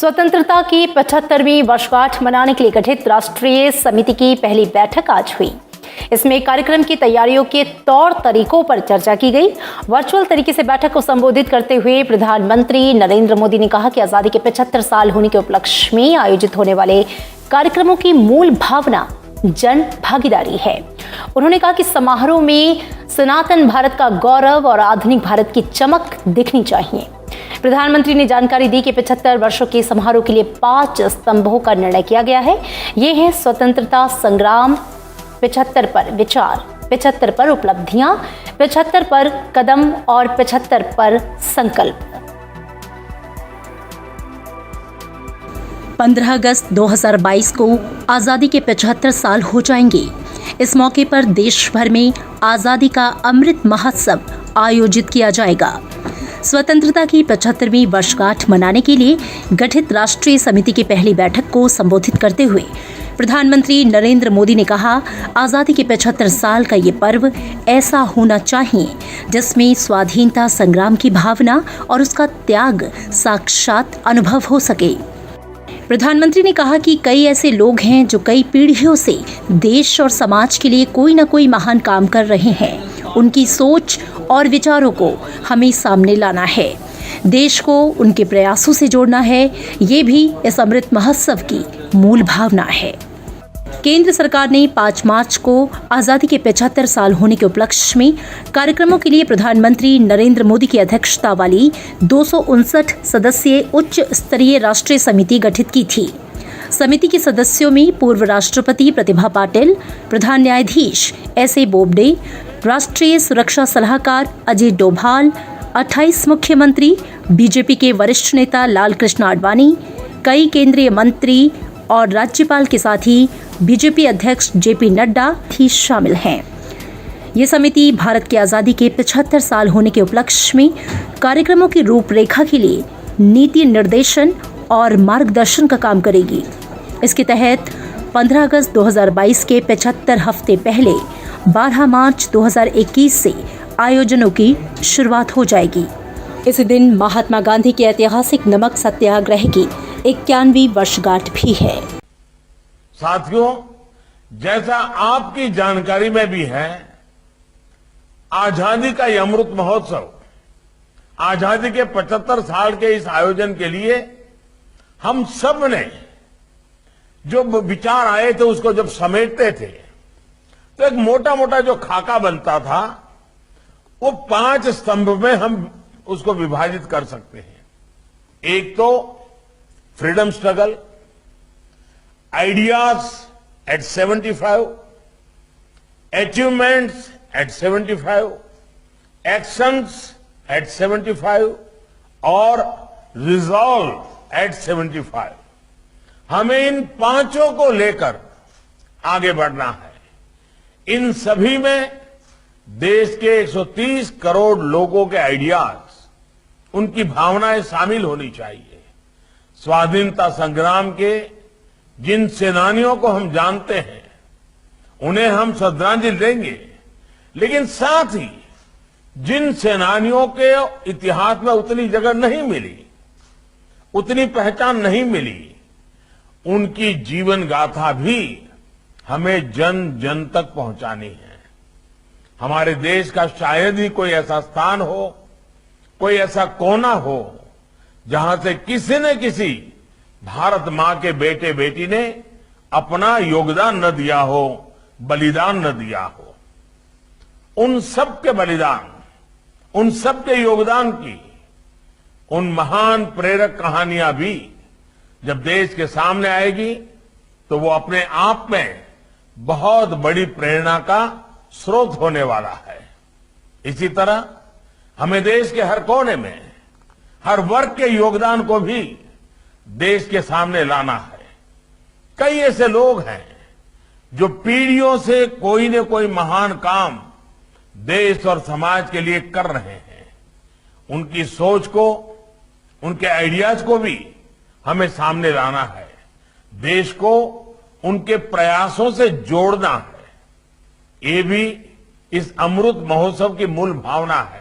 स्वतंत्रता की 75वीं वर्षगांठ मनाने के लिए गठित राष्ट्रीय समिति की पहली बैठक आज हुई। इसमें कार्यक्रम की तैयारियों के तौर तरीकों पर चर्चा की गई। वर्चुअल तरीके से बैठक को संबोधित करते हुए प्रधानमंत्री नरेंद्र मोदी ने कहा कि आजादी के 75 साल होने के उपलक्ष्य में आयोजित होने वाले कार्यक्रमों की मूल भावना जन भागीदारी है। उन्होंने कहा कि समारोह में सनातन भारत का गौरव और आधुनिक भारत की चमक दिखनी चाहिए। प्रधानमंत्री ने जानकारी दी कि 75 वर्षों के समारोह के लिए 5 स्तंभों का निर्णय किया गया है। ये है स्वतंत्रता संग्राम, 75 पर विचार, 75 पर उपलब्धियां, 75 पर कदम और 75 पर संकल्प। 15 अगस्त 2022 को आजादी के 75 साल हो जाएंगे। इस मौके पर देश भर में आजादी का अमृत महोत्सव आयोजित किया जाएगा। स्वतंत्रता की 75वीं वर्षगांठ मनाने के लिए गठित राष्ट्रीय समिति की पहली बैठक को संबोधित करते हुए प्रधानमंत्री नरेंद्र मोदी ने कहा, आजादी के 75 साल का ये पर्व ऐसा होना चाहिए जिसमें स्वाधीनता संग्राम की भावना और उसका त्याग साक्षात अनुभव हो सके। प्रधानमंत्री ने कहा कि कई ऐसे लोग हैं जो कई पीढ़ियों से देश और समाज के लिए कोई न कोई महान काम कर रहे हैं। उनकी सोच और विचारों को हमें सामने लाना है, देश को उनके प्रयासों से जोड़ना है। ये भी इस अमृत महोत्सव की मूल भावना है। केंद्र सरकार ने 5 मार्च को आजादी के 75 साल होने के उपलक्ष्य में कार्यक्रमों के लिए प्रधानमंत्री नरेंद्र मोदी की अध्यक्षता वाली 259 सदस्यीय उच्च स्तरीय राष्ट्रीय समिति गठित की थी। समिति के सदस्यों में पूर्व राष्ट्रपति प्रतिभा पाटिल, प्रधान न्यायाधीश एस.ए. बोबडे, राष्ट्रीय सुरक्षा सलाहकार अजीत डोभाल, 28 मुख्यमंत्री, बीजेपी के वरिष्ठ नेता लालकृष्ण आडवाणी, कई केंद्रीय मंत्री और राज्यपाल के साथ ही बीजेपी अध्यक्ष जेपी नड्डा भी शामिल हैं। ये समिति भारत की आजादी के 75 साल होने के उपलक्ष्य में कार्यक्रमों की रूपरेखा के लिए नीति निर्देशन और मार्गदर्शन का काम करेगी। इसके तहत 15 अगस्त 2022 के 75 हफ्ते पहले 12 मार्च 2021 से आयोजनों की शुरुआत हो जाएगी। इसी दिन महात्मा गांधी के ऐतिहासिक नमक सत्याग्रह की 91वीं वर्षगांठ भी है। साथियों, जैसा आपकी जानकारी में भी है, आजादी का यह अमृत महोत्सव, आजादी के 75 साल के इस आयोजन के लिए हम सब ने जो विचार आए थे उसको जब समेटते थे तो एक मोटा मोटा जो खाका बनता था वो 5 स्तंभ में हम उसको विभाजित कर सकते हैं। एक तो freedom struggle, ideas at 75, achievements at 75, actions at 75 और रिजॉल्व एट 75। हमें इन 5 को लेकर आगे बढ़ना है। इन सभी में देश के 130 करोड़ लोगों के आइडियाज, उनकी भावनाएं शामिल होनी चाहिए। स्वाधीनता संग्राम के जिन सेनानियों को हम जानते हैं उन्हें हम श्रद्धांजलि देंगे, लेकिन साथ ही जिन सेनानियों के इतिहास में उतनी जगह नहीं मिली, उतनी पहचान नहीं मिली, उनकी जीवन गाथा भी हमें जन जन तक पहुंचानी है। हमारे देश का शायद ही कोई ऐसा स्थान हो, कोई ऐसा कोना हो जहां से किसी न किसी भारत मां के बेटे बेटी ने अपना योगदान न दिया हो, बलिदान न दिया हो। उन सब के बलिदान, उन सब के योगदान की उन महान प्रेरक कहानियां भी जब देश के सामने आएगी तो वो अपने आप में बहुत बड़ी प्रेरणा का स्रोत होने वाला है। इसी तरह हमें देश के हर कोने में, हर वर्ग के योगदान को भी देश के सामने लाना है। कई ऐसे लोग हैं जो पीढ़ियों से कोई न कोई महान काम देश और समाज के लिए कर रहे हैं। उनकी सोच को, उनके आइडियाज को भी हमें सामने लाना है। देश को उनके प्रयासों से जोड़ना है। ये भी इस अमृत महोत्सव की मूल भावना है।